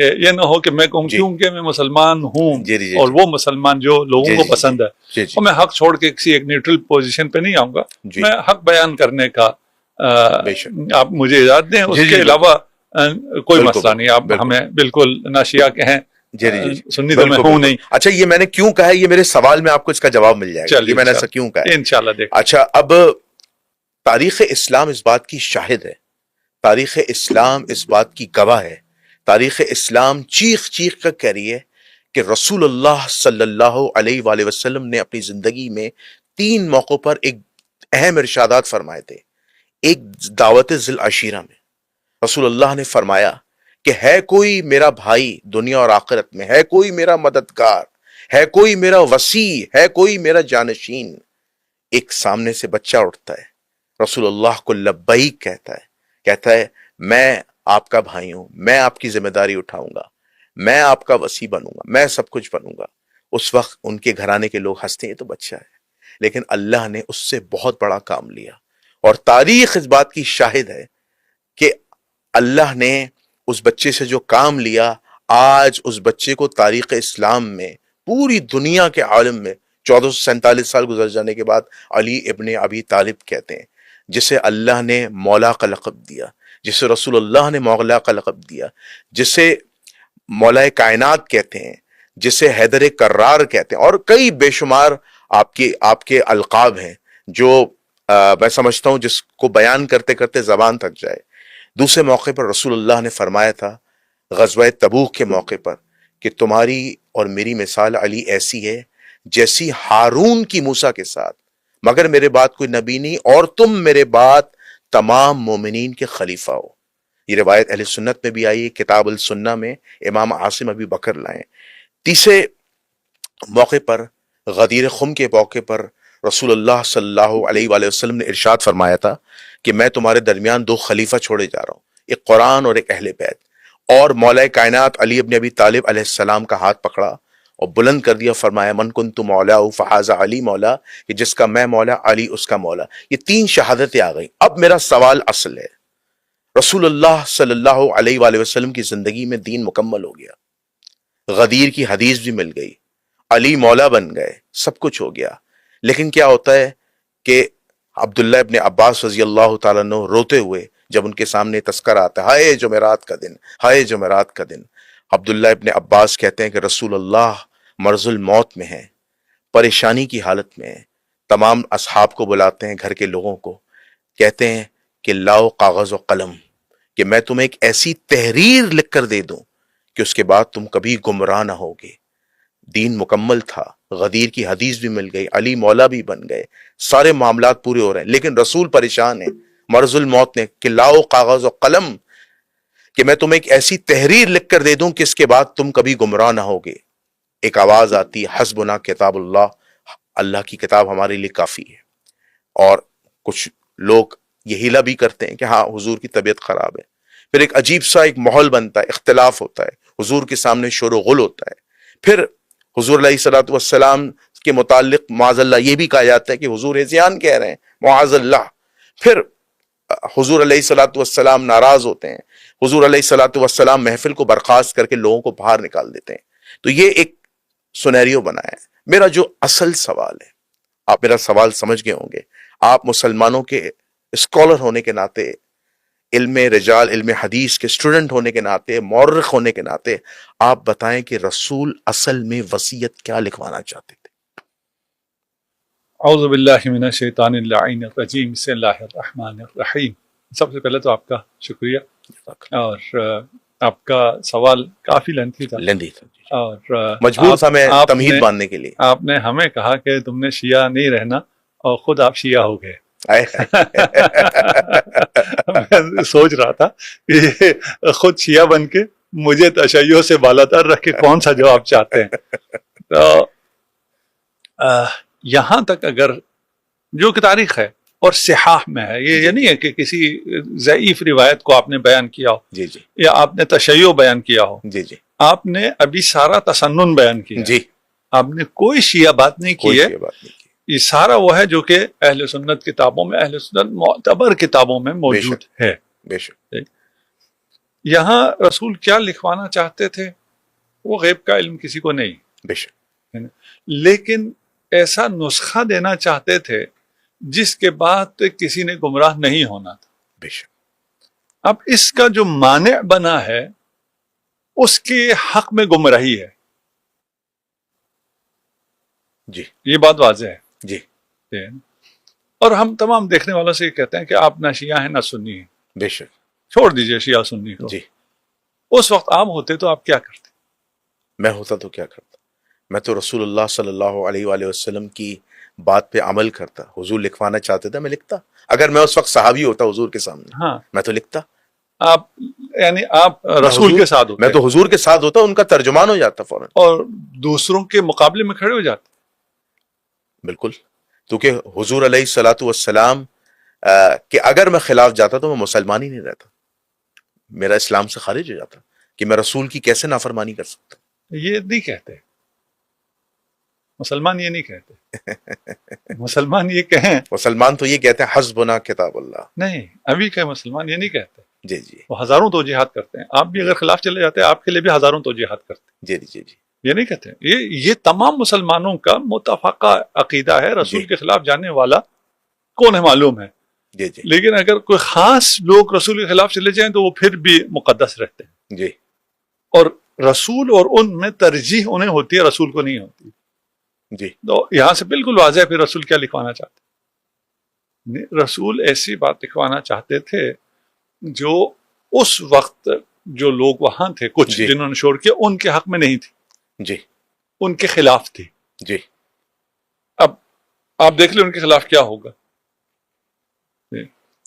کہ یہ نہ ہو کہ میں کہوں کیونکہ میں مسلمان ہوں اور وہ مسلمان جو لوگوں کو پسند ہے اور میں حق چھوڑ کے کسی ایک نیوٹرل پوزیشن پہ نہیں آؤں گا. میں حق بیان کرنے کا آپ مجھے اجازت دیں, اس کے علاوہ کوئی مسئلہ نہیں. آپ ہمیں بالکل نہ شیعہ کہیں سنی تو میں ہوں نہیں. اچھا یہ میں نے کیوں کہا ہے, یہ میرے سوال میں آپ کو اس کا جواب مل جائے گا, یہ میں نے ایسا کیوں کہا ہے انشاءاللہ دیکھ. اچھا اب تاریخ اسلام اس بات کی شاہد ہے, تاریخ اسلام اس بات کی گواہ ہے, تاریخ اسلام چیخ چیخ کر کہہ رہی ہے کہ رسول اللہ صلی اللہ علیہ وآلہ وسلم نے اپنی زندگی میں 3 موقعوں پر ایک اہم ارشادات فرمائے تھے. ایک دعوت ذی العشیرہ میں رسول اللہ نے فرمایا کہ ہے کوئی میرا بھائی دنیا اور آخرت میں, ہے کوئی میرا مددگار, ہے کوئی میرا وسیع, ہے کوئی میرا جانشین. ایک سامنے سے بچہ اٹھتا ہے, رسول اللہ کو لبیک کہتا ہے میں آپ کا بھائی ہوں, میں آپ کی ذمہ داری اٹھاؤں گا, میں آپ کا وسیع بنوں گا, میں سب کچھ بنوں گا. اس وقت ان کے گھرانے کے لوگ ہنستے ہیں, یہ تو بچہ ہے, لیکن اللہ نے اس سے بہت بڑا کام لیا. اور تاریخ اس بات کی شاہد ہے کہ اللہ نے اس بچے سے جو کام لیا, آج اس بچے کو تاریخ اسلام میں پوری دنیا کے عالم میں 1447 سال گزر جانے کے بعد علی ابن ابی طالب کہتے ہیں, جسے اللہ نے مولا کا لقب دیا, جسے رسول اللہ نے مولا کا لقب دیا, جسے مولا کائنات کہتے ہیں, جسے حیدر کرار کہتے ہیں, اور کئی بے شمار آپ کے القاب ہیں جو میں سمجھتا ہوں جس کو بیان کرتے کرتے زبان تھک جائے. دوسرے موقع پر رسول اللہ نے فرمایا تھا غزوہ تبوک کے موقع پر کہ تمہاری اور میری مثال علی ایسی ہے جیسی ہارون کی موسیٰ کے ساتھ, مگر میرے بعد کوئی نبی نہیں اور تم میرے بعد تمام مومنین کے خلیفہ ہو. یہ روایت اہل سنت میں بھی آئی ہے, کتاب السنہ میں امام عاصم ابی بکر لائیں. تیسرے موقع پر غدیر خم کے موقع پر رسول اللہ صلی اللہ علیہ وآلہ وسلم نے ارشاد فرمایا تھا کہ میں تمہارے درمیان 2 خلیفہ چھوڑے جا رہا ہوں, ایک قرآن اور ایک اہل بیت. اور مولا کائنات علی ابن ابی طالب علیہ السلام کا ہاتھ پکڑا اور بلند کر دیا, فرمایا من کنت مولا فہذا علی مولا, کہ جس کا میں مولا علی اس کا مولا. یہ 3 شہادتیں آ گئیں. اب میرا سوال اصل ہے, رسول اللہ صلی اللہ علیہ وآلہ وسلم کی زندگی میں دین مکمل ہو گیا, غدیر کی حدیث بھی مل گئی, علی مولا بن گئے, سب کچھ ہو گیا, لیکن کیا ہوتا ہے کہ عبداللہ ابن عباس رضی اللہ تعالیٰ عنہ روتے ہوئے جب ان کے سامنے تذکر آتا ہے, ہائے جمعرات کا دن, ہائے جمعرات کا دن, عبداللہ ابن عباس کہتے ہیں کہ رسول اللہ مرض الموت میں ہیں, پریشانی کی حالت میں ہیں. تمام اصحاب کو بلاتے ہیں, گھر کے لوگوں کو, کہتے ہیں کہ لاؤ کاغذ و قلم, کہ میں تمہیں ایک ایسی تحریر لکھ کر دے دوں کہ اس کے بعد تم کبھی گمراہ نہ ہوگے. دین مکمل تھا, غدیر کی حدیث بھی مل گئی, علی مولا بھی بن گئے, سارے معاملات پورے ہو رہے ہیں, لیکن رسول پریشان ہیں مرض الموت نے کہ لاؤ کاغذ و قلم, کہ میں تمہیں ایک ایسی تحریر لکھ کر دے دوں کہ اس کے بعد تم کبھی گمراہ نہ ہوگے. ایک آواز آتی ہے حسبنا کتاب اللہ, اللہ کی کتاب ہمارے لیے کافی ہے. اور کچھ لوگ یہ ہیلا بھی کرتے ہیں کہ ہاں حضور کی طبیعت خراب ہے, پھر ایک عجیب سا ایک ماحول بنتا ہے, اختلاف ہوتا ہے, حضور کے سامنے شور و غل ہوتا ہے. پھر حضور علیہ الصلوۃ والسلام کے متعلق معاذ اللہ یہ بھی کہا جاتا ہے کہ حضور ہذیان کہہ رہے ہیں, معاذ اللہ. پھر حضور علیہ الصلوۃ والسلام ناراض ہوتے ہیں, حضور علیہ الصلوۃ والسلام محفل کو برخاست کر کے لوگوں کو باہر نکال دیتے ہیں. تو یہ ایک سنیریو بنا ہے. میرا جو اصل سوال ہے, آپ میرا سوال سمجھ گئے ہوں گے, آپ مسلمانوں کے اسکالر ہونے کے ناطے, علم رجال علم حدیث کے اسٹوڈنٹ ہونے کے ناطے, مورخ ہونے کے ناطے, آپ بتائیں کہ رسول اصل میں وصیت کیا لکھوانا چاہتے تھے؟ اعوذ باللہ من الشیطان اللعین الرجیم, بسم اللہ الرحمن الرحیم. سب سے پہلے تو آپ کا شکریہ, اور آپ کا سوال کافی لینتھی تھا, اور مجبور تھا میں تمہید باندھنے کے لیے. آپ نے ہمیں کہا کہ تم نے شیعہ نہیں رہنا, اور خود آپ شیعہ ہو گئے. میں سوچ رہا تھا کہ خود شیعہ بن کے مجھے تشیع سے بالاتر رکھ کے کون سا جواب چاہتے ہیں. تو یہاں تک اگر جو کہ تاریخ ہے اور صحاح میں ہے, یہ نہیں ہے کہ کسی ضعیف روایت کو آپ نے بیان کیا ہو, جی جی, یا آپ نے تشیع بیان کیا ہو, جی جی, آپ نے ابھی سارا تسنن بیان کیا, جی, آپ نے کوئی شیعہ بات نہیں کی ہے. یہ سارا وہ ہے جو کہ اہل سنت کتابوں میں, اہل سنت معتبر کتابوں میں موجود ہے. بے شک. یہاں رسول کیا لکھوانا چاہتے تھے وہ غیب کا علم کسی کو نہیں، بے شک، لیکن ایسا نسخہ دینا چاہتے تھے جس کے بعد کسی نے گمراہ نہیں ہونا تھا. بے شک. اب اس کا جو مانع بنا ہے اس کے حق میں گمراہی ہے. جی یہ بات واضح ہے. جی. اور ہم تمام دیکھنے والوں سے یہ کہتے ہیں کہ آپ نہ شیعہ ہیں نہ سنی ہیں. بے شک. چھوڑ دیجئے شیعہ سنی کو. جی. اس وقت آپ ہوتے تو آپ کیا کرتے؟ میں ہوتا تو کیا کرتا؟ میں تو رسول اللہ صلی اللہ علیہ وآلہ وسلم کی بات پہ عمل کرتا. حضور لکھوانا چاہتے تھے، میں لکھتا. اگر میں اس وقت صحابی ہوتا حضور کے سامنے، ہاں میں تو لکھتا. آپ یعنی آپ رسول کے ساتھ ہوتے، میں تو حضور کے ساتھ ہوتا، ان کا ترجمان ہو جاتا فوراً، اور دوسروں کے مقابلے میں کھڑے ہو جاتے. بالکل. کیونکہ حضور علیہ الصلوۃ والسلام کہ اگر میں خلاف جاتا تو میں مسلمان ہی نہیں رہتا، میرا اسلام سے خارج ہو جاتا، کہ میں رسول کی کیسے نافرمانی کر سکتا. یہ نہیں کہتے مسلمان، یہ نہیں کہتے. مسلمان یہ کہیں، مسلمان تو یہ کہتے ہیں حسبنا کتاب اللہ. نہیں، ابھی کہ مسلمان یہ نہیں کہتے. جی جی. وہ ہزاروں توجیحات کرتے ہیں. آپ بھی اگر خلاف چلے جاتے ہیں آپ کے لیے بھی ہزاروں توجیحات کرتے ہیں. جی جی جی. یہ نہیں کہتے. یہ تمام مسلمانوں کا متفقہ عقیدہ ہے. رسول کے خلاف جانے والا کون ہے معلوم ہے. جی جی. لیکن اگر کوئی خاص لوگ رسول کے خلاف چلے جائیں تو وہ پھر بھی مقدس رہتے ہیں. جی. اور رسول اور ان میں ترجیح انہیں ہوتی ہے، رسول کو نہیں ہوتی. جی. تو یہاں سے بالکل واضح ہے پھر رسول کیا لکھوانا چاہتے. رسول ایسی بات لکھوانا چاہتے تھے جو اس وقت جو لوگ وہاں تھے کچھ جی. جنہوں نے چھوڑ کے ان کے حق میں نہیں تھی، جی. ان کے خلاف تھی. جی. اب آپ دیکھ لیں ان کے خلاف کیا ہوگا.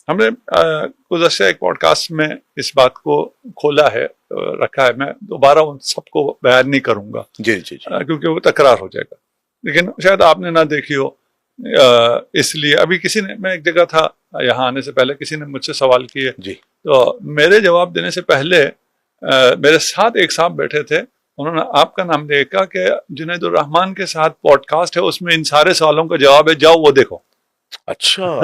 ہم نے گزشتہ ایک پوڈ کاسٹ میں اس بات کو کھولا ہے، رکھا ہے. میں دوبارہ ان سب کو بیان نہیں کروں گا، جی جی جی. کیونکہ وہ تکرار ہو جائے گا. لیکن شاید آپ نے نہ دیکھی ہو، اس لیے ابھی کسی نے، میں ایک جگہ تھا یہاں آنے سے پہلے، کسی نے مجھ سے سوال کیے. جی. تو میرے جواب دینے سے پہلے میرے ساتھ ایک صاحب بیٹھے تھے، انہوں نے آپ کا نام دیکھا کہ جنید الرحمان کے ساتھ پوڈ کاسٹ ہے، اس میں ان سارے سوالوں کا جواب ہے، جاؤ وہ دیکھو. اچھا،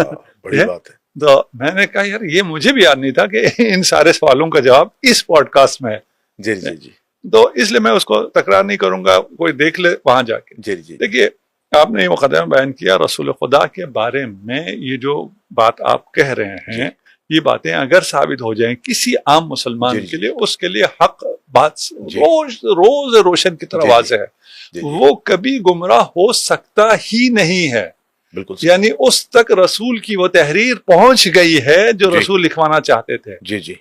بڑی بات ہے. تو میں نے کہا یار یہ مجھے بھی یاد نہیں تھا کہ ان سارے سوالوں کا جواب اس پوڈ کاسٹ میں ہے. جی جی جی. تو اس لیے میں اس کو تکرار نہیں کروں گا، کوئی دیکھ لے وہاں جا کے. جی جی. دیکھیے آپ نے یہ مقدمہ بیان کیا رسول خدا کے بارے میں، یہ جو بات آپ کہہ رہے ہیں یہ باتیں اگر ثابت ہو جائیں کسی عام مسلمان کے لیے، اس کے لیے حق بات روز روشن کی طرح واضح ہے. وہ کبھی گمراہ ہو سکتا ہی نہیں ہے. بالکل. یعنی اس تک رسول کی وہ تحریر پہنچ گئی ہے جو رسول لکھوانا چاہتے تھے. جی جی.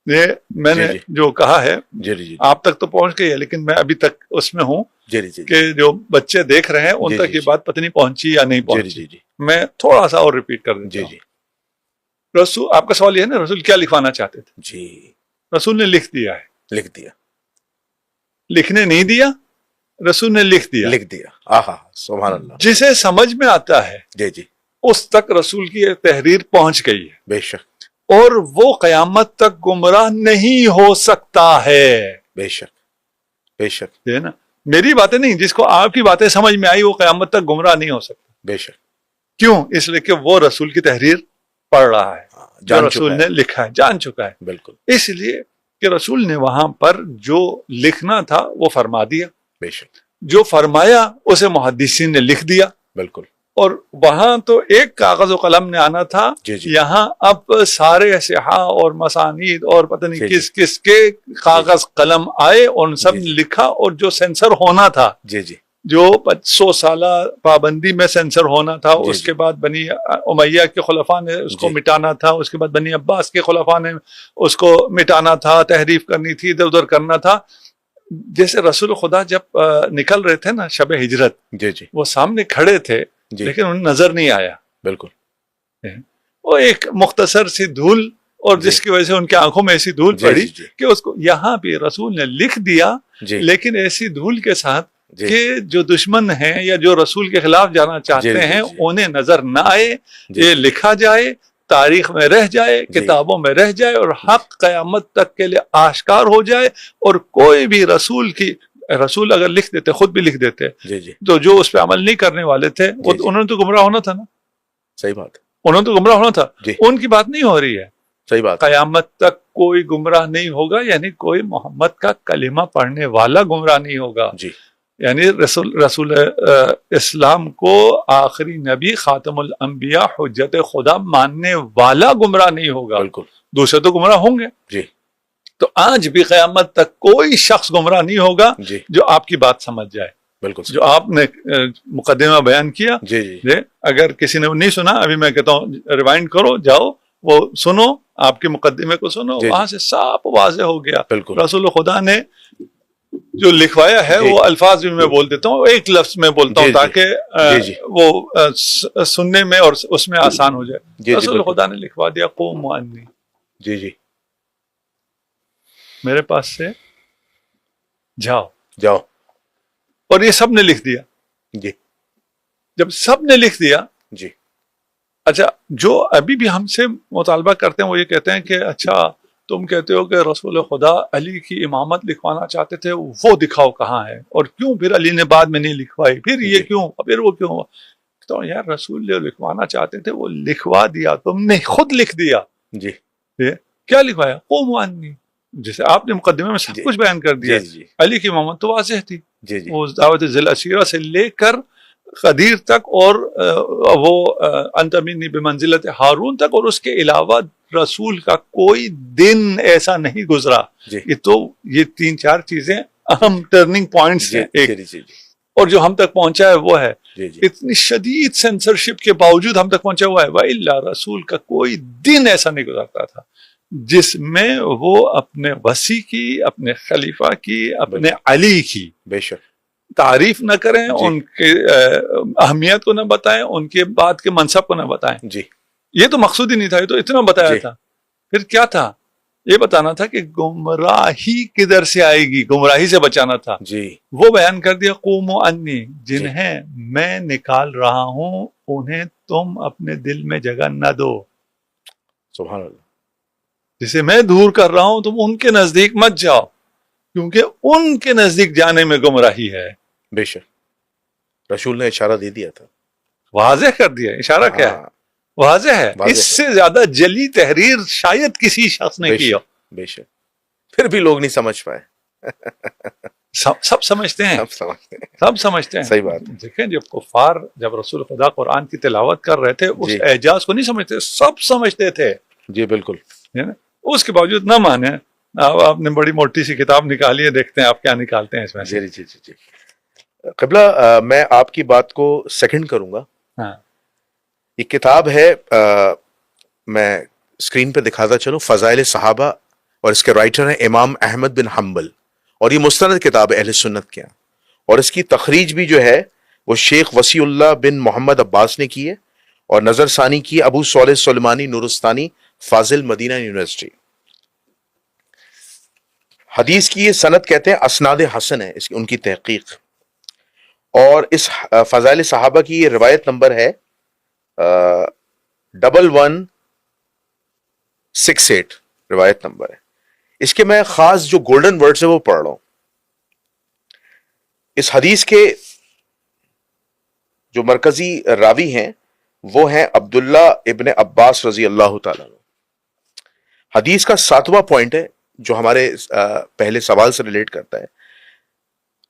یہ میں نے جو کہا ہے جی جی آپ تک تو پہنچ گئی ہے، لیکن میں ابھی تک اس میں ہوں جی کہ جو بچے دیکھ رہے ہیں ان تک یہ بات پتہ نہیں پہنچی یا نہیں پہنچی. جی جی. میں تھوڑا سا اور ریپیٹ کر دیتا ہوں. جی. رسول، آپ کا سوال یہ ہے نا رسول کیا لکھوانا چاہتے تھے. جی. رسول نے لکھ دیا ہے. لکھ دیا. لکھنے نہیں دیا، رسول نے لکھ دیا. لکھ دیا. آہا سبحان اللہ. جسے سمجھ میں آتا ہے جی جی اس تک رسول کی تحریر پہنچ گئی ہے. بے شک. اور وہ قیامت تک گمراہ نہیں ہو سکتا ہے. بے شک. بے شک. ہے نا، میری باتیں نہیں، جس کو آپ کی باتیں سمجھ میں آئی وہ قیامت تک گمراہ نہیں ہو سکتا. بے شک. کیوں؟ اس لیے کہ وہ رسول کی تحریر پڑھ رہا ہے، جو رسول نے لکھا ہے، جان چکا ہے. بالکل. اس لیے کہ رسول نے وہاں پر جو لکھنا تھا وہ فرما دیا. بے شک. جو فرمایا اسے محدثین نے لکھ دیا. بالکل. اور وہاں تو ایک کاغذ و قلم نے آنا تھا. جی جی. یہاں اب سارے صحاح اور مسانید اور پتہ نہیں جی کس کس کے کاغذ قلم آئے، ان سب نے لکھا. اور جو سینسر ہونا تھا، جی جی، جو 100 سالہ پابندی میں سینسر ہونا تھا، اس کے بعد بنی امیہ کے خلفاء نے اس کو مٹانا تھا، اس کے بعد بنی عباس کے خلفاء نے اس کو مٹانا تھا، تحریف کرنی تھی، ادھر ادھر کرنا تھا. جیسے رسول خدا جب نکل رہے تھے نا شب ہجرت، جی جی، وہ سامنے کھڑے تھے لیکن انہیں نظر نہیں آیا. بالکل. وہ ایک مختصر سی دھول، اور جس کی وجہ سے ان کی آنکھوں میں ایسی دھول پڑی کہ اس کو یہاں بھی رسول نے لکھ دیا، لیکن ایسی دھول کے ساتھ کہ جو دشمن ہیں یا جو رسول کے خلاف جانا چاہتے ہیں انہیں نظر نہ آئے. یہ لکھا جائے، تاریخ میں رہ جائے، کتابوں میں رہ جائے، اور حق قیامت تک کے لیے آشکار ہو جائے. اور کوئی بھی رسول اگر لکھ دیتے، خود بھی لکھ دیتے، تو جو اس پہ عمل نہیں کرنے والے تھے انہوں نے تو گمراہ ہونا تھا نا. صحیح بات. انہوں نے تو گمراہ ہونا تھا. ان کی بات نہیں ہو رہی ہے. صحیح بات. قیامت تک کوئی گمراہ نہیں ہوگا، یعنی کوئی محمد کا کلمہ پڑھنے والا گمراہ نہیں ہوگا. جی یعنی رسول اسلام کو آخری نبی، خاتم الانبیاء، حجت خدا ماننے والا گمراہ نہیں ہوگا. بالکل. دوسرے تو گمراہ ہوں گے. جی. تو آج بھی قیامت تک کوئی شخص گمراہ نہیں ہوگا جی جو آپ کی بات سمجھ جائے. بالکل. جو آپ نے مقدمہ بیان کیا، جی جی اگر کسی نے نہیں سنا، ابھی میں کہتا ہوں ریوائنڈ کرو، جاؤ وہ سنو، آپ کے مقدمے کو سنو، وہاں سے صاف واضح ہو گیا. بالکل. رسول خدا نے جو لکھوایا ہے وہ الفاظ بھی میں بول دیتا ہوں، ایک لفظ میں بولتا ہوں تاکہ وہ سننے میں اور اس میں آسان ہو جائے. رسول خدا نے لکھوا دیا قوموا انی. جی جی. میرے پاس سے جاؤ. جاؤ. اور یہ سب نے لکھ دیا. جی. جب سب نے لکھ دیا، جی. اچھا جو ابھی بھی ہم سے مطالبہ کرتے ہیں وہ یہ کہتے ہیں کہ اچھا تم کہتے ہو کہ رسول خدا علی کی امامت لکھوانا چاہتے تھے، وہ دکھاؤ کہاں ہے، اور کیوں پھر علی نے بعد میں نہیں لکھوائی، پھر یہ کیوں، پھر وہ کیوں. تو یار رسول جو لکھوانا چاہتے تھے وہ لکھوا دیا، تم نے خود لکھ دیا. جی. کیا لکھوایا؟ قوموا انی. جیسے آپ نے مقدمے میں سب کچھ بیان کر دیا. علی کی امامت تو واضح تھی، وہ دعوت ذی العشیرہ سے لے کر قدیر تک، اور وہ انت منی بمنزلت ہارون تک، اور اس کے علاوہ رسول کا کوئی دن ایسا نہیں گزرا. یہ 3-4 چیزیں اہم ٹرننگ پوائنٹس ہیں. اور جو ہم تک پہنچا ہے وہ ہے اتنی شدید سینسرشپ کے باوجود ہم تک پہنچا ہوا ہے. وَإِلَّا رسول کا کوئی دن ایسا نہیں گزرتا تھا جس میں وہ اپنے وصی کی، اپنے خلیفہ کی، اپنے علی کی بے شک تعریف نہ کریں، ان کے اہمیت کو نہ بتائیں، ان کے بعد کے منصب کو نہ بتائیں. جی. یہ تو مقصود ہی نہیں تھا، یہ تو اتنا بتایا تھا. پھر کیا تھا؟ یہ بتانا تھا کہ گمراہی کدھر سے آئے گی، گمراہی سے بچانا تھا. جی. وہ بیان کر دیا قوموا انی، جنہیں میں نکال رہا ہوں انہیں تم اپنے دل میں جگہ نہ دو. سبحان اللہ. جسے میں دور کر رہا ہوں تم ان کے نزدیک مت جاؤ، کیونکہ ان کے نزدیک جانے میں گمراہی ہے. بے شک رسول نے اشارہ دے دیا تھا، واضح کر دیا. اشارہ کیا ہے؟ واضح ہے. اس سے زیادہ جلی تحریر شاید کسی شخص نے کی ہو. بے شک. پھر بھی لوگ نہیں سمجھ پائے. سب سمجھتے ہیں، سب سمجھتے ہیں. صحیح بات. دیکھیں جب کفار جب رسول خدا قرآن کی تلاوت کر رہے تھے اس اعجاز کو نہیں سمجھتے، سب سمجھتے تھے. جی بالکل. اس کے باوجود نہ مانے. آپ نے بڑی موٹی سی کتاب نکالی ہے، دیکھتے ہیں آپ کیا نکالتے ہیں اس میں سے. جی جی جی. قبلہ میں آپ کی بات کو سیکنڈ کروں گا. یہ کتاب ہے، میں اسکرین پہ دکھاتا چلوں، فضائل صحابہ، اور اس کے رائٹر ہیں امام احمد بن حنبل، اور یہ مستند کتاب ہے اہل سنت کے یہاں. اور اس کی تخریج بھی جو ہے وہ شیخ وسیع اللہ بن محمد عباس نے کی ہے، اور نظر ثانی کی ہے ابو صالح سلیمانی نورستانی فاضل مدینہ یونیورسٹی. حدیث کی یہ سند کہتے ہیں اسناد حسن ہے ان کی تحقیق. اور اس فضائل صحابہ کی یہ روایت نمبر ہے 1168 روایت نمبر ہے. اس کے میں خاص جو گولڈن ورڈز ہے وہ پڑھ رہا ہوں. اس حدیث کے جو مرکزی راوی ہیں وہ ہیں عبداللہ ابن عباس رضی اللہ تعالیٰ عنہ. حدیث کا 7واں پوائنٹ ہے جو ہمارے پہلے سوال سے ریلیٹ کرتا ہے.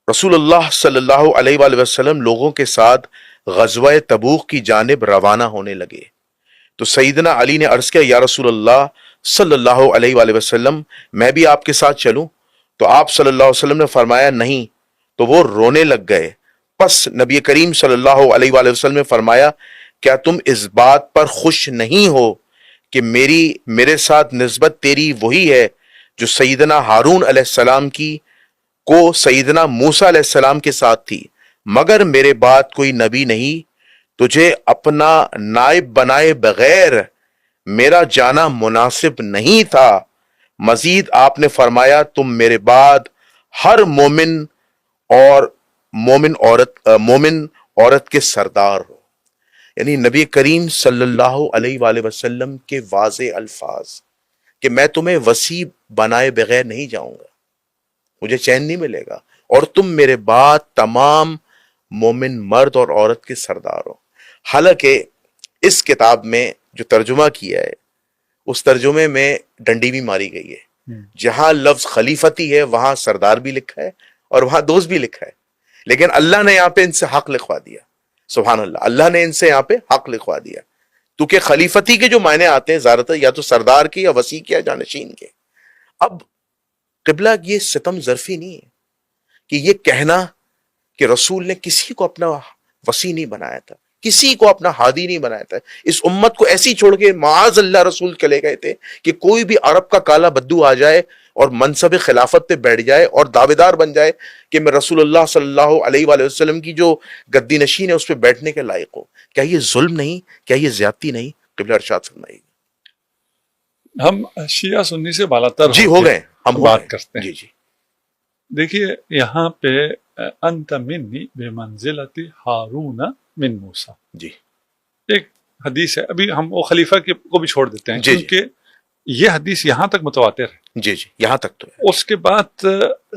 رسول اللہ صلی اللہ علیہ وآلہ وسلم لوگوں کے ساتھ غزوہ تبوک کی جانب روانہ ہونے لگے تو سیدنا علی نے عرض کیا یا رسول اللہ صلی اللہ علیہ وآلہ وسلم میں بھی آپ کے ساتھ چلوں؟ تو آپ صلی اللہ علیہ وسلم نے فرمایا نہیں. تو وہ رونے لگ گئے. پس نبی کریم صلی اللہ علیہ وآلہ وسلم نے فرمایا کیا تم اس بات پر خوش نہیں ہو کہ میرے ساتھ نسبت تیری وہی ہے جو سیدنا ہارون علیہ السلام کی کو سیدنا موسیٰ علیہ السلام کے ساتھ تھی، مگر میرے بعد کوئی نبی نہیں، تجھے اپنا نائب بنائے بغیر میرا جانا مناسب نہیں تھا. مزید آپ نے فرمایا تم میرے بعد ہر مومن عورت کے سردار ہو. یعنی نبی کریم صلی اللہ علیہ وآلہ وسلم کے واضح الفاظ کہ میں تمہیں وسیع بنائے بغیر نہیں جاؤں گا، مجھے چین نہیں ملے گا، اور تم میرے بعد تمام مومن مرد اور عورت کے سردار ہو. حالانکہ اس کتاب میں جو ترجمہ کیا ہے اس ترجمے میں ڈنڈی بھی ماری گئی ہے. جہاں لفظ خلیفتی ہے وہاں سردار بھی لکھا ہے اور وہاں دوست بھی لکھا ہے, لیکن اللہ نے یہاں پہ ان سے حق لکھوا دیا. سبحان اللہ, اللہ نے ان سے یہاں پہ حق لکھوا دیا, کیونکہ خلیفتی کے جو معنی آتے ہیں زیادہ تر یا تو سردار کے یا وسیع کے یا جانشین کے. اب قبلہ یہ ستم ظرفی نہیں ہے کہ یہ کہنا کہ رسول نے کسی کو اپنا وسیع نہیں بنایا تھا, کسی کو اپنا ہادی نہیں بنایا تھا, اس امت کو ایسی چھوڑ کے معاذ اللہ رسول چلے گئے تھے کہ کوئی بھی عرب کا کالا بدو آ جائے اور منصب خلافت پہ بیٹھ جائے اور دعوے دار بن جائے کہ میں رسول اللہ صلی اللہ علیہ وآلہ وسلم کی جو گدی نشین ہے اس پہ بیٹھنے کے لائق ہو. کیا یہ ظلم نہیں, کیا یہ زیادتی نہیں؟ قبلہ ارشاد فرمائیے. ہم شیعہ سنی سے بالاتر جی ہو گئے, ہم بات کرتے ہیں. جی جی دیکھیے یہاں پہ انت منی بمنزلت ہارون من موسیٰ, جی ایک حدیث ہے. ابھی ہم وہ خلیفہ کو بھی چھوڑ دیتے ہیں جی کیونکہ یہ حدیث یہاں تک متواتر ہے. جی جی یہاں تک تو ہے. اس کے بعد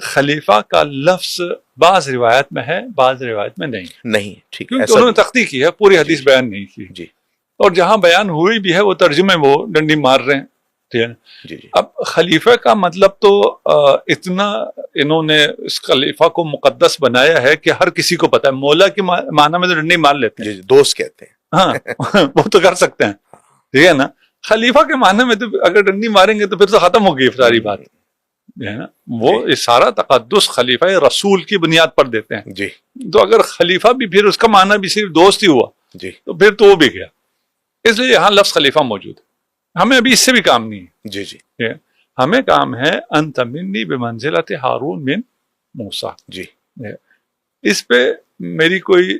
خلیفہ کا لفظ بعض روایت میں ہے, بعض روایت میں نہیں. ٹھیک, کیونکہ انہوں نے تختی کی ہے, پوری حدیث بیان نہیں کی. جی اور جہاں بیان ہوئی بھی ہے وہ ترجمے وہ ڈنڈی مار رہے ہیں. ٹھیک ہے. جی جی اب خلیفہ کا مطلب تو اتنا انہوں نے اس خلیفہ کو مقدس بنایا ہے کہ ہر کسی کو پتا ہے. مولا کے معنی میں تو ڈنڈی مار لیتے ہیں, جی دوست کہتے ہیں. ہاں وہ تو کر سکتے ہیں. ٹھیک ہے نا. خلیفہ کے معنی میں تو اگر ڈنڈی ماریں گے تو پھر تو ختم ہو گئی ساری بات ہے نا. وہ سارا تقدس خلیفہ رسول کی بنیاد پر دیتے ہیں. جی تو اگر خلیفہ بھی پھر اس کا معنی بھی صرف دوست ہی ہوا جی تو پھر تو وہ بھی گیا. اس لیے یہاں لفظ خلیفہ موجود ہے. ہمیں ابھی اس سے بھی کام نہیں ہے. جی جی ہمیں کام ہے انت منی بمنزلت ہارون من موسیٰ. جی اس پہ میری کوئی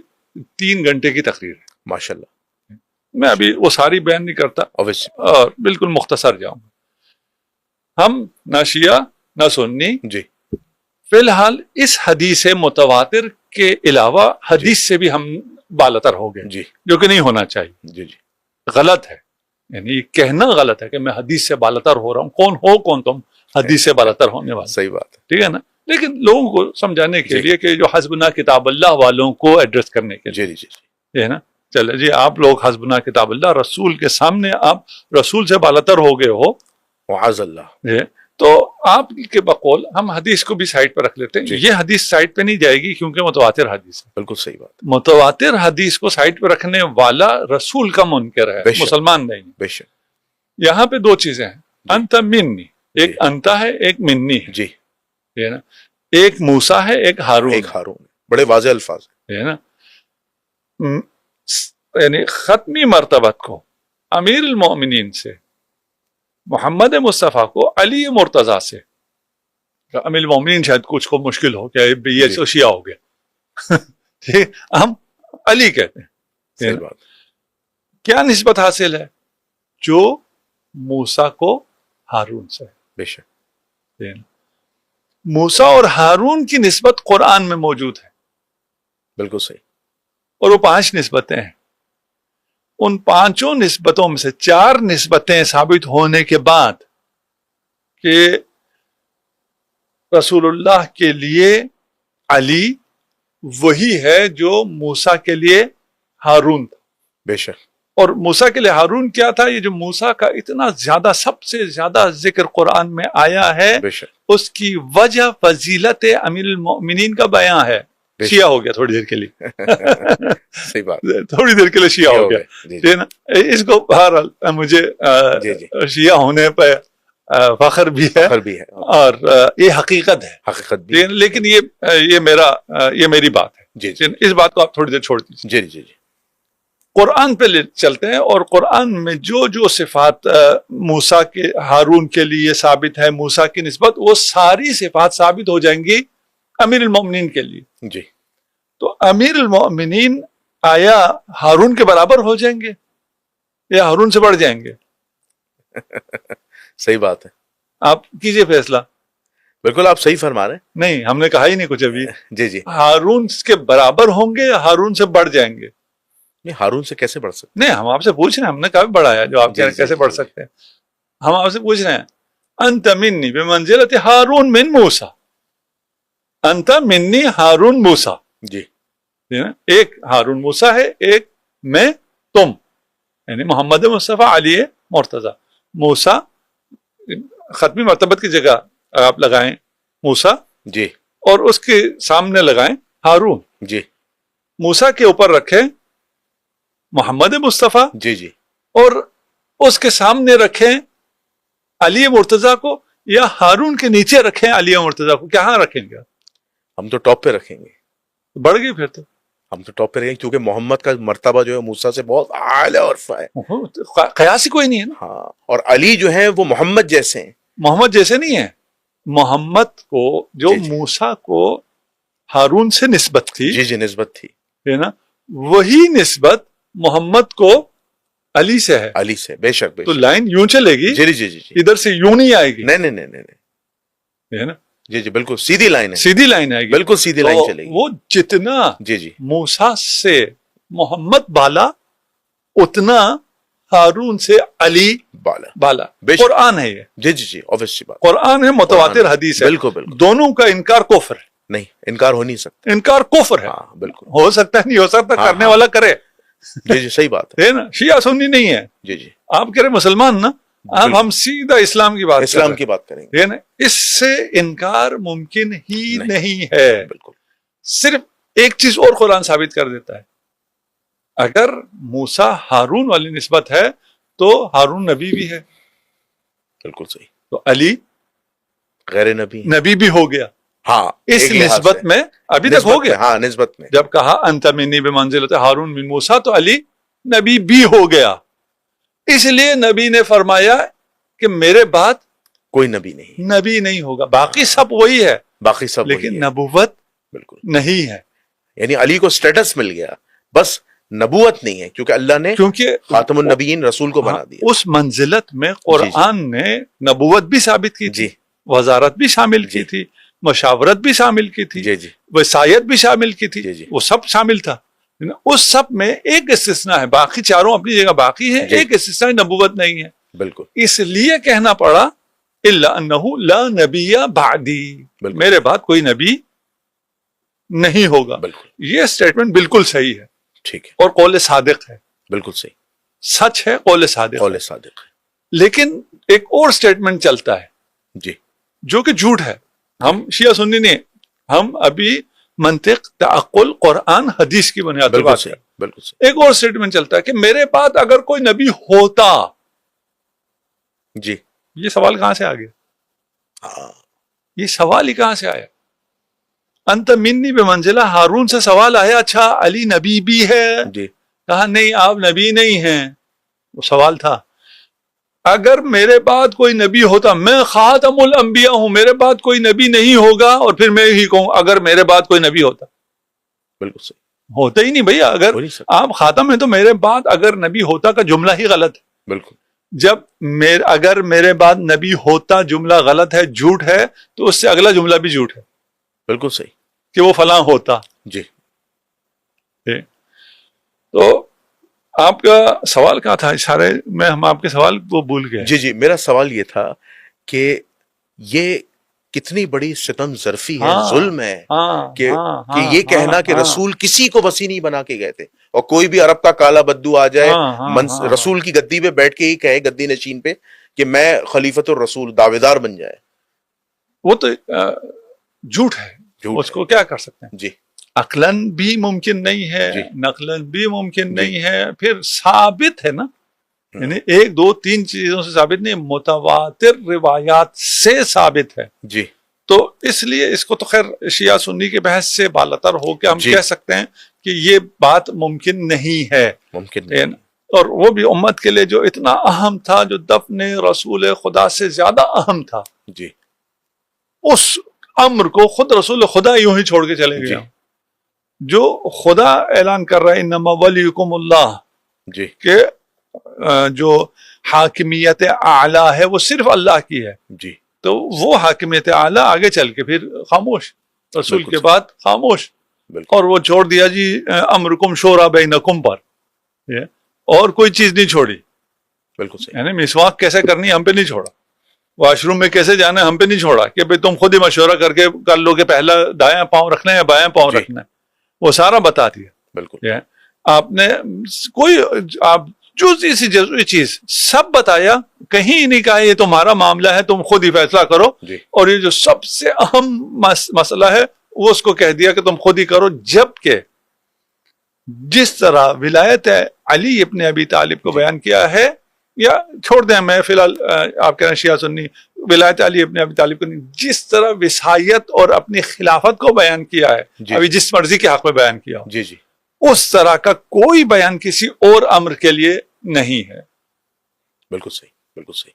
3 گھنٹے کی تقریر ہے. ماشاءاللہ. میں ابھی وہ ساری بیان نہیں کرتا اور بالکل مختصر جاؤں. ہم نہ شیعہ نہ سنی, جی فی الحال اس حدیث متواتر کے علاوہ حدیث سے بھی ہم بالاتر ہو گئے, جی جو کہ نہیں ہونا چاہیے. جی جی غلط ہے, یعنی یہ کہنا غلط ہے کہ میں حدیث سے بالاتر ہو رہا ہوں. کون تم حدیث سے بالاتر ہونے والے؟ صحیح بات ہے. ٹھیک ہے نا. لیکن لوگوں کو سمجھانے کے لیے کہ جو حسبنا کتاب اللہ والوں کو ایڈریس کرنے کے لیے. جی جی یہ ہے نا. چلے جی, آپ لوگ حسبنا کتاب اللہ رسول کے سامنے آپ رسول سے بالاتر ہو گئے ہو, معاذ اللہ, تو آپ کے بقول ہم حدیث کو بھی سائٹ پہ رکھ لیتے ہیں. یہ حدیث سائٹ پہ نہیں جائے گی کیونکہ متواتر حدیث ہے. بالکل صحیح بات. متواتر حدیث کو سائٹ پہ رکھنے والا رسول کا منکر ہے, مسلمان نہیں. بے شک. یہاں پہ 2 چیزیں ہیں, انت منی, ایک انتا ہے ایک منی ہے. جی ہے نا. ایک موسیٰ ہے ایک ہارون. ایک ہارون. بڑے واضح الفاظ ہے نا. یعنی ختمی مرتبت کو امیر المومنین سے, محمد مصطفیٰ کو علی مرتضیٰ سے. امیر المومنین شاید کچھ کو مشکل ہو کہ یہ تو شیعہ ہو گیا. ٹھیک, ہم علی کہتے ہیں. صحیح بات. کیا نسبت حاصل ہے؟ جو موسیٰ کو ہارون سے. بے شک. موسیٰ اور ہارون کی نسبت قرآن میں موجود ہے. بالکل صحیح. اور وہ 5 نسبتیں ہیں. ان 5 نسبتوں میں سے 4 نسبتیں ثابت ہونے کے بعد کہ رسول اللہ کے لیے علی وہی ہے جو موسیٰ کے لیے ہارون تھا. بے شک. اور موسیٰ کے لیے ہارون کیا تھا؟ یہ جو موسیٰ کا اتنا زیادہ, سب سے زیادہ ذکر قرآن میں آیا ہے, بے شک. اس کی وجہ فضیلت امیر المؤمنین کا بیان ہے. شیعہ ہو گیا تھوڑی دیر کے لیے. صحیح بات. تھوڑی دیر کے لیے شیعہ ہو گیا. اس کو بہرحال مجھے شیعہ ہونے پہ فخر بھی ہے اور یہ حقیقت ہے. حقیقت بھی. لیکن یہ میری بات ہے. جی اس بات کو آپ تھوڑی دیر چھوڑ دیجیے. جی جی جی. قرآن پہ چلتے ہیں اور قرآن میں جو صفات موسیٰ کے ہارون کے لیے ثابت ہے موسیٰ کی نسبت, وہ ساری صفات ثابت ہو جائیں گی امیر المومنین کے لیے. جی. تو امیر المومنین آیا ہارون کے برابر ہو جائیں گے یا ہارون سے بڑھ جائیں گے؟ صحیح بات ہے. آپ کیجئے فیصلہ. بالکل آپ صحیح فرما رہے ہیں. نہیں, ہم نے کہا ہی نہیں کچھ ابھی. جی جی. ہارون کے برابر ہوں گے یا ہارون سے بڑھ جائیں گے؟ نہیں, ہارون سے کیسے بڑھ سکتے؟ نہیں, ہم آپ سے پوچھ رہے ہیں. ہم نے کہا بڑھایا جو آپ کیسے بڑھ سکتے ہیں. ہم آپ سے پوچھ رہے ہیں انت منی بمنزلت ہارون من موسیٰ. انت منی ہارون موسیٰ. جی. ایک ہارون موسیٰ ہے, ایک میں تم, یعنی محمد مصطفیٰ علی مرتضیٰ. موسیٰ ختمی مرتبت کی جگہ آپ لگائیں موسیٰ جی اور اس کے سامنے لگائیں ہارون، جی موسیٰ کے اوپر رکھیں محمد مصطفیٰ، جی جی اور اس کے سامنے رکھیں علی مرتضیٰ کو، یا ہارون کے نیچے رکھیں علی مرتضیٰ کو، کہاں رکھیں گے؟ ہم تو ٹاپ پہ رکھیں گے، بڑھ گئی پھر تو، ہم تو ٹاپ پہ رکھیں گے کیونکہ محمد کا مرتبہ جو ہے موسیٰ سے بہت اعلیٰ اور رفع ہے، قیاس ہی کوئی نہیں ہے نا۔ ہاں، اور علی جو ہیں وہ محمد جیسے ہیں، محمد جیسے نہیں ہے، محمد کو جو جی جی موسیٰ کو ہارون سے نسبت تھی، جی جی نسبت تھی ہے نا، وہی نسبت محمد کو علی سے ہے، علی سے، بے شک بے تو شک، لائن یوں چلے گی، جی جی جی جی، ادھر سے یوں نہیں آئے گی، نہیں نہیں نہیں نہیں، ہے نا، جی جی بالکل سیدھی لائن ہے، سیدھی لائن آئے گی، بالکل سیدھی لائن تو چلے گی، وہ جتنا جی جی موسیٰ سے محمد بالا اتنا ہارون سے علی بالا، بالا، بے شک، قرآن ہے یہ، جی جی جی obvious سی بات، قرآن ہے، متواتر حدیث ہے، بالکل بالکل، دونوں کا انکار کفر ہے، نہیں انکار ہو نہیں سکتا، انکار کفر ہے، ہاں بالکل، ہو سکتا ہے نہیں ہو سکتا، ہاں، کرنے ہاں، والا کرے، جی جی صحیح بات ہے نا، شیعہ سنی نہیں ہے، جی جی، آپ کہہ رہے مسلمان نا، اب ہم سیدھا اسلام کی بات کر اسلام رہے کی بات کریں گے، ہیں، ہے نا، اس سے انکار ممکن ہی نہیں ہے، بالکل، صرف ایک چیز اور قرآن ثابت کر دیتا ہے، اگر موسیٰ ہارون والی نسبت ہے تو ہارون نبی بھی ہے، بالکل صحیح، تو علی غیر نبی ہیں، نبی بھی ہو گیا، ہاں اس ایک لحاظ نسبت سے، میں ابھی تک نسبت ہو گیا، میں، ہاں نسبت میں، جب کہا انت منی بمنزلۃ ہارون من موسیٰ تو علی نبی بھی ہو گیا، اس لیے نبی نے فرمایا کہ میرے بعد کوئی نبی نہیں، نبی نہیں ہوگا، باقی سب وہی ہے باقی سب وہی لیکن ہے، نبوت بالکل، نہیں ہے، یعنی علی کو سٹیٹس مل گیا، بس نبوت نہیں ہے کیونکہ اللہ نے کیونکہ خاتم النبیین رسول کو بنا دیا، اس منزلت میں قرآن نے نبوت بھی ثابت کی تھی، جی وزارت بھی شامل کی جی تھی، مشاورت بھی شامل کی تھی، جی جی وصایت بھی شامل کی تھی، جی جی وہ سب شامل تھا، اس سب میں ایک استثناء ہے، باقی چاروں اپنی جگہ باقی ہیں، جی ایک استثناء نبوت نہیں ہے، بالکل، اس لیے کہنا پڑا الا انہ لا نبی بعدی، بالکل، میرے بعد کوئی نبی نہیں ہوگا، بالکل یہ سٹیٹمنٹ بالکل صحیح ہے ٹھیک ہے، اور قول صادق ہے، بالکل صحیح، سچ ہے، قول صادق قول ہے، صادق ہے، لیکن ایک اور سٹیٹمنٹ چلتا ہے جی جو کہ جھوٹ ہے، ہم شیعہ سنی نہیں، ہم ابھی منطق، تعقل، قرآن، حدیث کی بنیاد پر بالکل بات صحیح، کریں، بالکل صحیح، ایک اور سٹیٹمنٹ چلتا ہے کہ میرے بعد اگر کوئی نبی ہوتا، جی یہ سوال کہاں سے آ گیا؟ ہاں یہ سوال ہی کہاں سے آیا؟ انت منی بے منزلہ، ہارون سے سوال آیا، اچھا علی نبی بھی ہے؟ جی کہا نہیں آپ نبی نہیں ہیں، وہ سوال تھا، اگر میرے بعد کوئی نبی ہوتا، میں خاتم الانبیاء ہوں، میرے بعد کوئی نبی نہیں ہوگا، اور پھر میں ہی کہوں اگر میرے بعد کوئی نبی ہوتا، بالکل صحیح، ہوتا ہی نہیں بھیا، اگر ہو نہیں سکتا، آپ خاتم ہیں تو میرے بعد اگر نبی ہوتا کا جملہ ہی غلط ہے، بالکل جب اگر میرے بعد نبی ہوتا جملہ غلط ہے، جھوٹ ہے، تو اس سے اگلا جملہ بھی جھوٹ ہے بالکل صحیح، کہ وہ فلاں ہوتا، جی تو آپ کا سوال کیا تھا؟ اشارے میں ہم آپ کے سوال کو بھول گئے، جی جی میرا سوال یہ تھا کہ یہ کتنی بڑی ستم ظرفی ہے، ظلم ہے کہ یہ کہنا کہ رسول کسی کو وسیع نہیں بنا کے گئے تھے، اور کوئی بھی عرب کا کالا بدو آ جائے رسول کی گدی پہ بیٹھ کے ہی کہے، گدی نشین پہ، کہ میں خلیفۃ الرسول، دعوے دار بن جائے، وہ تو جھوٹ ہے، اس کو کیا کر سکتے ہیں؟ جی عقلاً بھی ممکن نہیں ہے، جی نقلاً بھی ممکن نہیں ہے، پھر ثابت ہے نا، یعنی ایک دو تین چیزوں سے ثابت نہیں، متواتر روایات سے ثابت ہے، جی تو اس لیے اس کو تو خیر شیعہ سنی کے بحث سے بالاتر ہو کے ہم کہہ سکتے ہیں کہ یہ بات ممکن نہیں ہے، ممکن نہیں، اور وہ بھی امت کے لیے جو اتنا اہم تھا، جو دفن رسول خدا سے زیادہ اہم تھا، جی اس امر کو خود رسول خدا یوں ہی چھوڑ کے چلے گئے، جو خدا اعلان کر رہا ہے انما ولیکم اللہ، جی کہ جو حاکمیت اعلیٰ ہے وہ صرف اللہ کی ہے، جی تو وہ حاکمیت اعلیٰ آگے چل کے پھر خاموش، رسول کے بعد خاموش، اور وہ چھوڑ دیا جی امرکم شورا بینکم پر، اور کوئی چیز نہیں چھوڑی، بالکل صحیح، یعنی مسواک کیسے کرنی ہم پہ نہیں چھوڑا، واش روم میں کیسے جانا ہے ہم پہ نہیں چھوڑا، کہ بھئی تم خود ہی مشورہ کر کے کر لو کہ پہلا دائیں پاؤں رکھنا ہے یا بائیں پاؤں رکھنا ہے، وہ سارا بتا دیا، بالکل آپ نے کوئی آپ جزئی سی جزوی چیز سب بتایا، کہیں نہیں کہا یہ تمہارا معاملہ ہے تم خود ہی فیصلہ کرو، اور یہ جو سب سے اہم مسئلہ ہے وہ اس کو کہہ دیا کہ تم خود ہی کرو. جبکہ جس طرح ولایت علی ابن ابی طالب کو بیان کیا ہے، یا چھوڑ دیں میں فی الحال آپ کہہ رہے ہیں شیعہ سنی، ولایت علی ابن ابی طالب کو نہیں، جس طرح وصایت اور اپنی خلافت کو بیان کیا ہے، ابھی جس مرضی کے حق میں بیان کیا ہو، اس طرح کا کوئی بیان کسی اور امر کے لیے نہیں ہے. بالکل صحیح، بالکل صحیح.